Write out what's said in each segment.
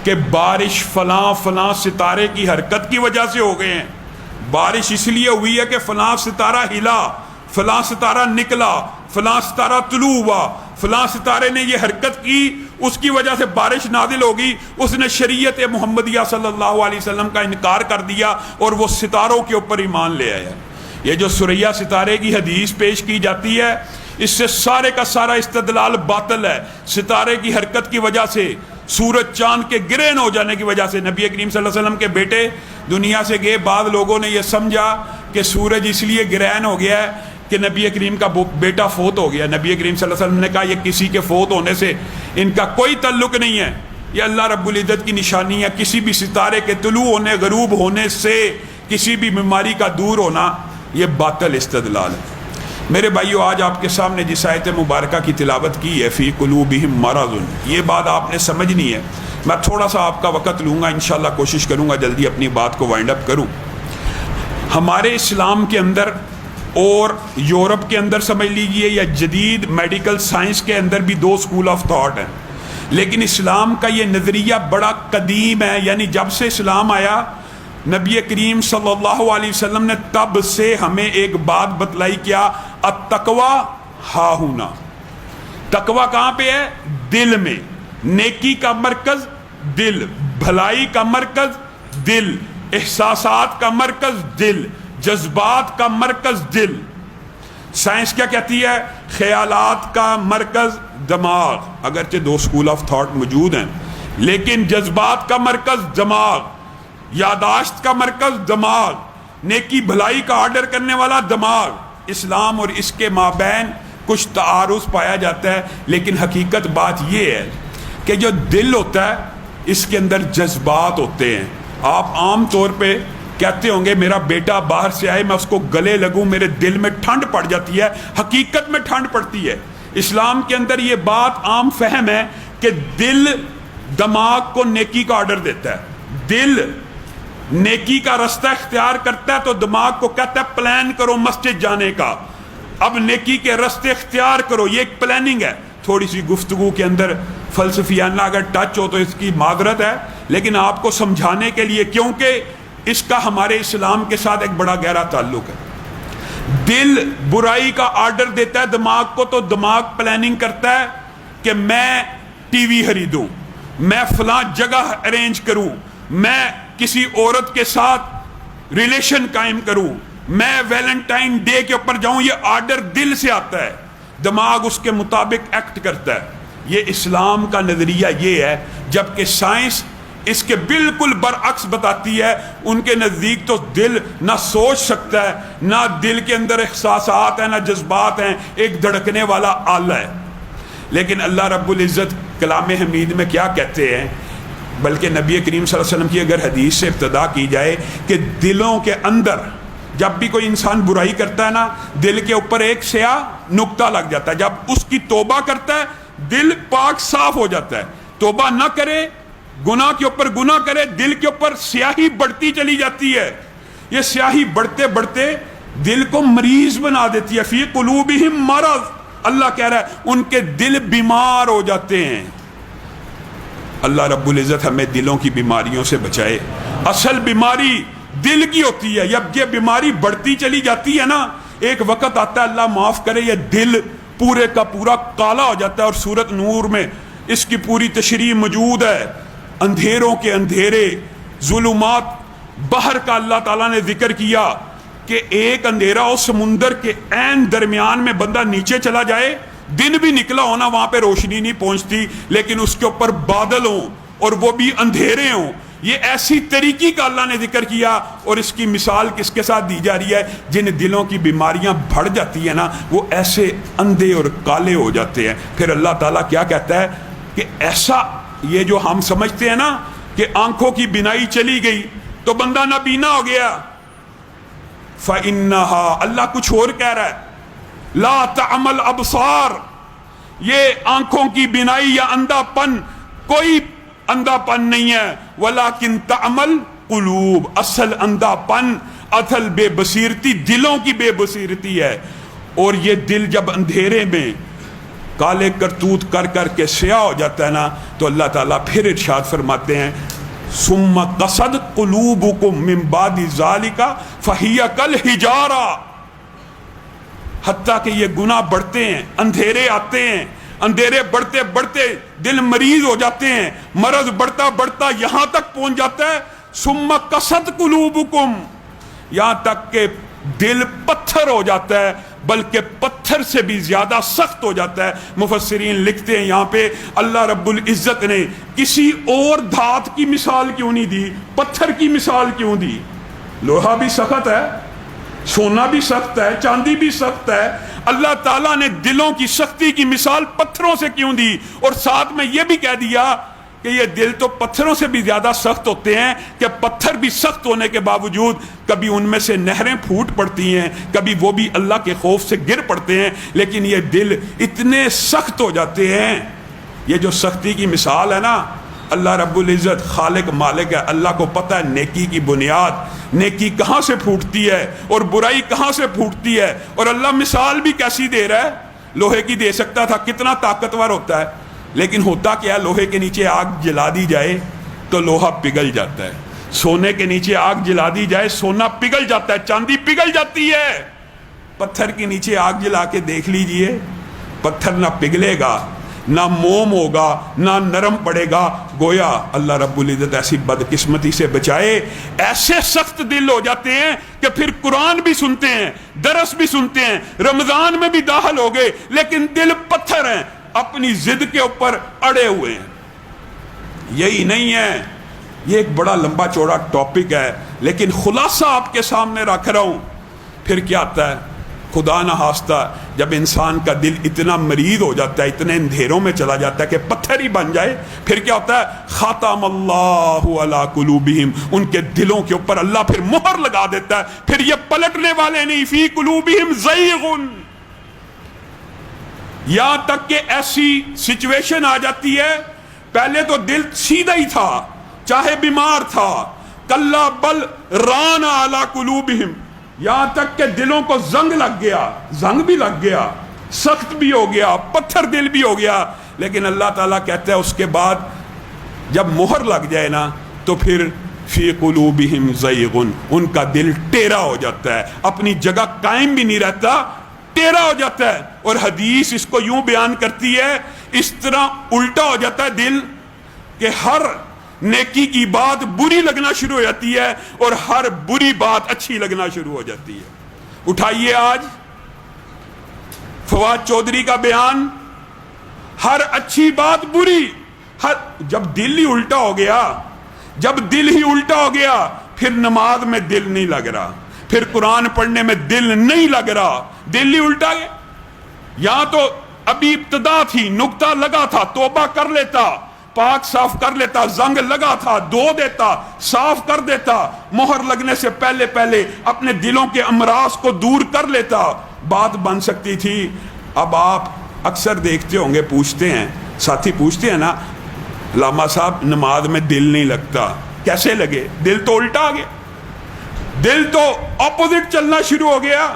کہ بارش فلاں فلاں ستارے کی حرکت کی وجہ سے ہو گئے ہیں، بارش اس لیے ہوئی ہے کہ فلاں ستارہ ہلا، فلاں ستارہ نکلا، فلاں ستارہ طلوع ہوا، فلاں ستارے نے یہ حرکت کی، اس کی وجہ سے بارش نازل ہوگی۔ اس نے شریعت محمدیہ صلی اللہ علیہ وسلم کا انکار کر دیا اور وہ ستاروں کے اوپر ایمان لے آیا۔ یہ جو سریہ ستارے کی حدیث پیش کی جاتی ہے، اس سے سارے کا سارا استدلال باطل ہے۔ ستارے کی حرکت کی وجہ سے، سورج چاند کے گرہن ہو جانے کی وجہ سے، نبی کریم صلی اللہ علیہ وسلم کے بیٹے دنیا سے گئے، بعض لوگوں نے یہ سمجھا کہ سورج اس لیے گرہن ہو گیا ہے کہ نبی کریم کا بیٹا فوت ہو گیا۔ نبی کریم صلی اللہ علیہ وسلم نے کہا یہ کسی کے فوت ہونے سے ان کا کوئی تعلق نہیں ہے، یہ اللہ رب العزت کی نشانی ہے۔ کسی بھی ستارے کے طلوع ہونے، غروب ہونے سے کسی بھی بیماری کا دور ہونا، یہ باطل استدلال ہے۔ میرے بھائیو، آج آپ کے سامنے جس آیت مبارکہ کی تلاوت کی ہے، فی قلوبہم مرض، یہ بات آپ نے سمجھنی ہے۔ میں تھوڑا سا آپ کا وقت لوں گا، انشاءاللہ کوشش کروں گا جلدی اپنی بات کو وائنڈ اپ کروں۔ ہمارے اسلام کے اندر اور یورپ کے اندر سمجھ لیجئے یا جدید میڈیکل سائنس کے اندر بھی دو اسکول آف تھاٹ ہیں، لیکن اسلام کا یہ نظریہ بڑا قدیم ہے، یعنی جب سے اسلام آیا نبی کریم صلی اللہ علیہ وسلم نے تب سے ہمیں ایک بات بتلائی، کیا؟ التقوی ہاہنا۔ تقوی کہاں پہ ہے؟ دل میں۔ نیکی کا مرکز دل، بھلائی کا مرکز دل، احساسات کا مرکز دل، جذبات کا مرکز دل۔ سائنس کیا کہتی ہے؟ خیالات کا مرکز دماغ، اگرچہ دو اسکول آف تھاٹ موجود ہیں، لیکن جذبات کا مرکز دماغ، یاداشت کا مرکز دماغ، نیکی بھلائی کا آرڈر کرنے والا دماغ۔ اسلام اور اس کے مابین کچھ تعارض پایا جاتا ہے، لیکن حقیقت بات یہ ہے کہ جو دل ہوتا ہے اس کے اندر جذبات ہوتے ہیں۔ آپ عام طور پہ کہتے ہوں گے میرا بیٹا باہر سے آئے، میں اس کو گلے لگوں، میرے دل میں ٹھنڈ پڑ جاتی ہے۔ حقیقت میں ٹھنڈ پڑتی ہے۔ اسلام کے اندر یہ بات عام فہم ہے کہ دل دماغ کو نیکی کا آرڈر دیتا ہے، دل نیکی کا رستہ اختیار کرتا ہے تو دماغ کو کہتا ہے پلان کرو مسجد جانے کا، اب نیکی کے رستے اختیار کرو۔ یہ ایک پلاننگ ہے۔ تھوڑی سی گفتگو کے اندر فلسفیانہ اگر ٹچ ہو تو اس کی معذرت ہے، لیکن آپ کو سمجھانے کے لیے، کیونکہ اس کا ہمارے اسلام کے ساتھ ایک بڑا گہرا تعلق ہے۔ دل برائی کا آرڈر دیتا ہے دماغ کو، تو دماغ پلاننگ کرتا ہے کہ میں ٹی وی خریدوں، میں فلاں جگہ ارینج کروں، میں کسی عورت کے ساتھ ریلیشن قائم کروں، میں ویلنٹائن ڈے کے اوپر جاؤں۔ یہ آرڈر دل سے آتا ہے، دماغ اس کے مطابق ایکٹ کرتا ہے۔ یہ اسلام کا نظریہ یہ ہے، جبکہ سائنس اس کے بالکل برعکس بتاتی ہے۔ ان کے نزدیک تو دل نہ سوچ سکتا ہے، نہ دل کے اندر احساسات ہیں، نہ جذبات ہیں، ایک دھڑکنے والا آلہ ہے۔ لیکن اللہ رب العزت کلام حمید میں کیا کہتے ہیں؟ بلکہ نبی کریم صلی اللہ علیہ وسلم کی اگر حدیث سے ابتدا کی جائے کہ دلوں کے اندر جب بھی کوئی انسان برائی کرتا ہے نا، دل کے اوپر ایک سیاہ نقطہ لگ جاتا ہے۔ جب اس کی توبہ کرتا ہے دل پاک صاف ہو جاتا ہے۔ توبہ نہ کرے، گناہ کے اوپر گناہ کرے، دل کے اوپر سیاہی بڑھتی چلی جاتی ہے۔ یہ سیاہی بڑھتے بڑھتے دل کو مریض بنا دیتی ہے۔ فی قلوبہم مرض، اللہ کہہ رہا ہے ان کے دل بیمار ہو جاتے ہیں۔ اللہ رب العزت ہمیں دلوں کی بیماریوں سے بچائے۔ اصل بیماری دل کی ہوتی ہے۔ جب یہ بیماری بڑھتی چلی جاتی ہے نا، ایک وقت آتا ہے، اللہ معاف کرے، یہ دل پورے کا پورا کالا ہو جاتا ہے۔ اور سورۃ نور میں اس کی پوری تشریح موجود ہے۔ اندھیروں کے اندھیرے، ظلمات، بحر کا اللہ تعالیٰ نے ذکر کیا کہ ایک اندھیرا ہو سمندر کے عین درمیان میں، بندہ نیچے چلا جائے، دن بھی نکلا ہونا، وہاں پہ روشنی نہیں پہنچتی، لیکن اس کے اوپر بادل ہوں اور وہ بھی اندھیرے ہوں۔ یہ ایسی طریقے کا اللہ نے ذکر کیا، اور اس کی مثال کس کے ساتھ دی جا رہی ہے؟ جن دلوں کی بیماریاں بڑھ جاتی ہیں نا، وہ ایسے اندھے اور کالے ہو جاتے ہیں۔ پھر اللہ تعالیٰ کیا کہتا ہے کہ ایسا، یہ جو ہم سمجھتے ہیں نا کہ آنکھوں کی بینائی چلی گئی تو بندہ نابینا ہو گیا، فَإِنَّهَا، اللہ کچھ اور کہہ رہا ہے، لا تعمل ابصار، یہ آنکھوں کی بینائی یا اندھا پن کوئی اندھا پن نہیں ہے، ولیکن تعمل قلوب، اصل اندھا پن، اصل بے بصیرتی دلوں کی بے بصیرتی ہے۔ اور یہ دل جب اندھیرے میں کالے کرتوت کر کر کے سیاہ ہو جاتا ہے نا، تو اللہ تعالیٰ پھر ارشاد فرماتے ہیں ثم قصد قلوبکم من بعد ذالک فہی کالحجارہ، حتیٰ کہ یہ گناہ بڑھتے ہیں، اندھیرے آتے ہیں، اندھیرے بڑھتے بڑھتے دل مریض ہو جاتے ہیں، مرض بڑھتا بڑھتا یہاں تک پہنچ جاتا ہے ثم قصد قلوبکم، یہاں تک کہ دل پتھر ہو جاتا ہے، بلکہ پتھر سے بھی زیادہ سخت ہو جاتا ہے۔ مفسرین لکھتے ہیں یہاں پہ اللہ رب العزت نے کسی اور دھات کی مثال کیوں نہیں دی، پتھر کی مثال کیوں دی؟ لوہا بھی سخت ہے، سونا بھی سخت ہے، چاندی بھی سخت ہے، اللہ تعالیٰ نے دلوں کی سختی کی مثال پتھروں سے کیوں دی؟ اور ساتھ میں یہ بھی کہہ دیا کہ یہ دل تو پتھروں سے بھی زیادہ سخت ہوتے ہیں، کہ پتھر بھی سخت ہونے کے باوجود کبھی ان میں سے نہریں پھوٹ پڑتی ہیں، کبھی وہ بھی اللہ کے خوف سے گر پڑتے ہیں، لیکن یہ دل اتنے سخت ہو جاتے ہیں۔ یہ جو سختی کی مثال ہے نا، اللہ رب العزت خالق مالک ہے، اللہ کو پتہ ہے نیکی کی بنیاد، نیکی کہاں سے پھوٹتی ہے اور برائی کہاں سے پھوٹتی ہے، اور اللہ مثال بھی کیسی دے رہا ہے؟ لوہے کی دے سکتا تھا، کتنا طاقتور ہوتا ہے، لیکن ہوتا کیا ہے، لوہے کے نیچے آگ جلا دی جائے تو لوہا پگھل جاتا ہے، سونے کے نیچے آگ جلا دی جائے سونا پگھل جاتا ہے، چاندی پگھل جاتی ہے۔ پتھر کے نیچے آگ جلا کے دیکھ لیجئے، پتھر نہ پگھلے گا، نہ موم ہوگا، نہ نرم پڑے گا۔ گویا اللہ رب العزت ایسی بدقسمتی سے بچائے، ایسے سخت دل ہو جاتے ہیں کہ پھر قرآن بھی سنتے ہیں، درس بھی سنتے ہیں، رمضان میں بھی داخل ہو گئے، لیکن دل پتھر ہیں، اپنی ضد کے اوپر اڑے ہوئے ہیں۔ یہی نہیں ہے، یہ ایک بڑا لمبا چوڑا ٹاپک ہے، لیکن خلاصہ آپ کے سامنے رکھ رہا ہوں۔ پھر کیا آتا ہے؟ خدا نہ خواستہ جب انسان کا دل اتنا مریض ہو جاتا ہے، اتنے اندھیروں میں چلا جاتا ہے کہ پتھر ہی بن جائے، پھر کیا ہوتا ہے؟ خاتم اللہ علی قلوبہم، ان کے دلوں کے اوپر اللہ پھر مہر لگا دیتا ہے، پھر یہ پلٹنے والے نہیں، فی قلوبہم زیغ، یہاں تک کہ ایسی سچویشن آ جاتی ہے، پہلے تو دل سیدھا ہی تھا چاہے بیمار تھا، کلا بل ران علی قلوبہم، یہاں تک کہ دلوں کو زنگ لگ گیا، زنگ بھی لگ گیا، سخت بھی ہو گیا، پتھر دل بھی ہو گیا، لیکن اللہ تعالیٰ کہتا ہے اس کے بعد جب مہر لگ جائے نا تو پھر فی قلوبہم زیغ، ان کا دل ٹیڑھا ہو جاتا ہے، اپنی جگہ قائم بھی نہیں رہتا، ٹیڑھا ہو جاتا ہے۔ اور حدیث اس کو یوں بیان کرتی ہے، اس طرح الٹا ہو جاتا ہے دل کہ ہر نیکی کی بات بری لگنا شروع ہو جاتی ہے اور ہر بری بات اچھی لگنا شروع ہو جاتی ہے۔ اٹھائیے آج فواد چودھری کا بیان، ہر اچھی بات بری، جب دل ہی الٹا ہو گیا، جب دل ہی الٹا ہو گیا، پھر نماز میں دل نہیں لگ رہا، پھر قرآن پڑھنے میں دل نہیں لگ رہا، دل ہی الٹا گیا۔ یہاں تو ابھی ابتدا تھی، نقطہ لگا تھا، توبہ کر لیتا، پاک صاف کر لیتا، زنگ لگا تھا، دھو دیتا، صاف کر دیتا، مہر لگنے سے پہلے پہلے اپنے دلوں کے امراض کو دور کر لیتا، بات بن سکتی تھی۔ اب آپ اکثر دیکھتے ہوں گے، پوچھتے ہیں، ساتھی پوچھتے ہیں نا، علامہ صاحب نماز میں دل نہیں لگتا، کیسے لگے؟ دل تو الٹا آ گیا، دل تو اپوزٹ چلنا شروع ہو گیا،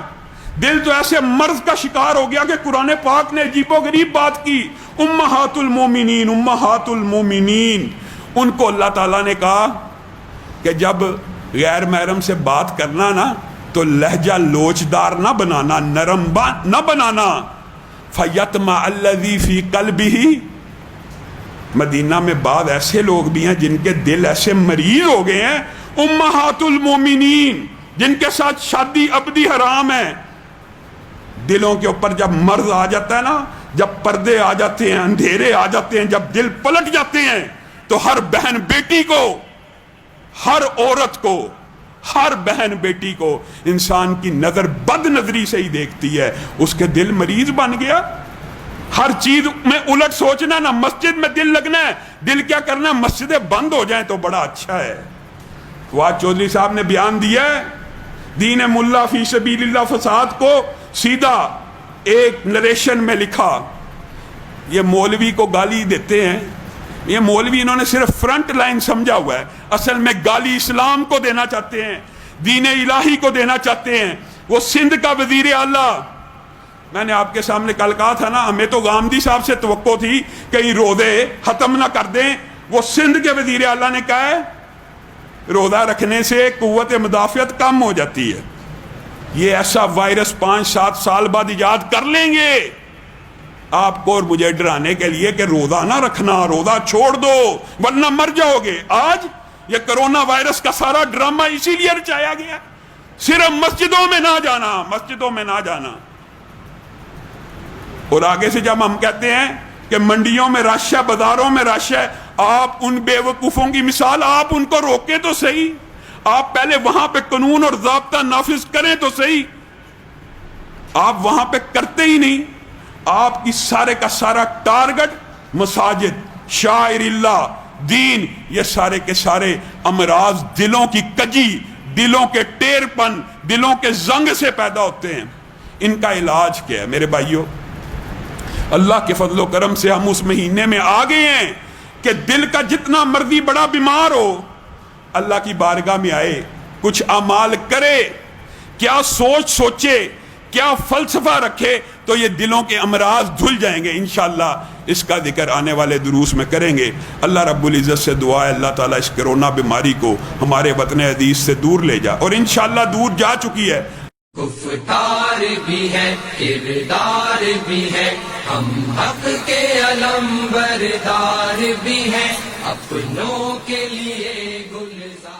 دل تو ایسے مرض کا شکار ہو گیا کہ قرآن پاک نے عجیب و غریب بات کی، امہات المومنین، امہات المومنین، ان کو اللہ تعالیٰ نے کہا کہ جب غیر محرم سے بات کرنا نا تو لہجہ لوچدار نہ بنانا، نرم نہ بنانا، فیطمع الذی فی قلبہ۔ مدینہ میں بعض ایسے لوگ بھی ہیں جن کے دل ایسے مریض ہو گئے ہیں، امہات المومنین، جن کے ساتھ شادی ابدی حرام ہے، دلوں کے اوپر جب مرض آ جاتا ہے نا، جب پردے آ جاتے ہیں، اندھیرے آ جاتے ہیں، جب دل پلٹ جاتے ہیں، تو ہر بہن بیٹی کو، ہر عورت کو، ہر بہن بیٹی کو انسان کی نظر بد نظری سے ہی دیکھتی ہے، اس کے دل مریض بن گیا۔ ہر چیز میں الٹ سوچنا، نہ مسجد میں دل لگنا ہے، دل کیا کرنا ہے، مسجدیں بند ہو جائیں تو بڑا اچھا ہے۔ فواد چودھری صاحب نے بیان دیا ہے، دین ملا فی سبیل اللہ فساد کو سیدھا ایک نریشن میں لکھا۔ یہ مولوی کو گالی دیتے ہیں، یہ مولوی انہوں نے صرف فرنٹ لائن سمجھا ہوا ہے، اصل میں گالی اسلام کو دینا چاہتے ہیں، دین الہی کو دینا چاہتے ہیں۔ وہ سندھ کا وزیر اعلیٰ میں نے آپ کے سامنے کل کہا تھا نا، ہمیں تو گامدی صاحب سے توقع تھی کہیں روزے ختم نہ کر دیں، وہ سندھ کے وزیر اعلیٰ نے کہا ہے روزہ رکھنے سے قوت مدافعت کم ہو جاتی ہے۔ یہ ایسا وائرس 5-7 سال بعد ایجاد کر لیں گے آپ کو اور مجھے ڈرانے کے لیے کہ روزہ نہ رکھنا، روزہ چھوڑ دو ورنہ مر جاؤ گے۔ آج یہ کرونا وائرس کا سارا ڈرامہ اسی لیے رچایا گیا، صرف مسجدوں میں نہ جانا، مسجدوں میں نہ جانا۔ اور آگے سے جب ہم کہتے ہیں کہ منڈیوں میں رش ہے، بازاروں میں رش ہے، آپ ان بے وقوفوں کی مثال، آپ ان کو روکیں تو صحیح، آپ پہلے وہاں پہ قانون اور ضابطہ نافذ کریں تو صحیح، آپ وہاں پہ کرتے ہی نہیں۔ آپ کی سارے کا سارا ٹارگٹ مساجد، شاعر اللہ، دین، یہ سارے کے سارے امراض دلوں کی کجی، دلوں کے ٹیر پن، دلوں کے زنگ سے پیدا ہوتے ہیں۔ ان کا علاج کیا ہے میرے بھائیوں؟ اللہ کے فضل و کرم سے ہم اس مہینے میں آ گئے ہیں کہ دل کا جتنا مرضی بڑا بیمار ہو اللہ کی بارگاہ میں آئے، کچھ اعمال کرے، کیا سوچے، کیا فلسفہ رکھے، تو یہ دلوں کے امراض دھل جائیں گے انشاءاللہ۔ اس کا ذکر آنے والے دروس میں کریں گے۔ اللہ رب العزت سے دعا ہے اللہ تعالیٰ اس کرونا بیماری کو ہمارے وطن عزیز سے دور لے جا، اور انشاءاللہ دور جا چکی ہے۔ گفتار بھی ہے، کردار بھی ہے، ہم حق کے علم بردار بھی ہیں، اپنوں کے لیے گلزار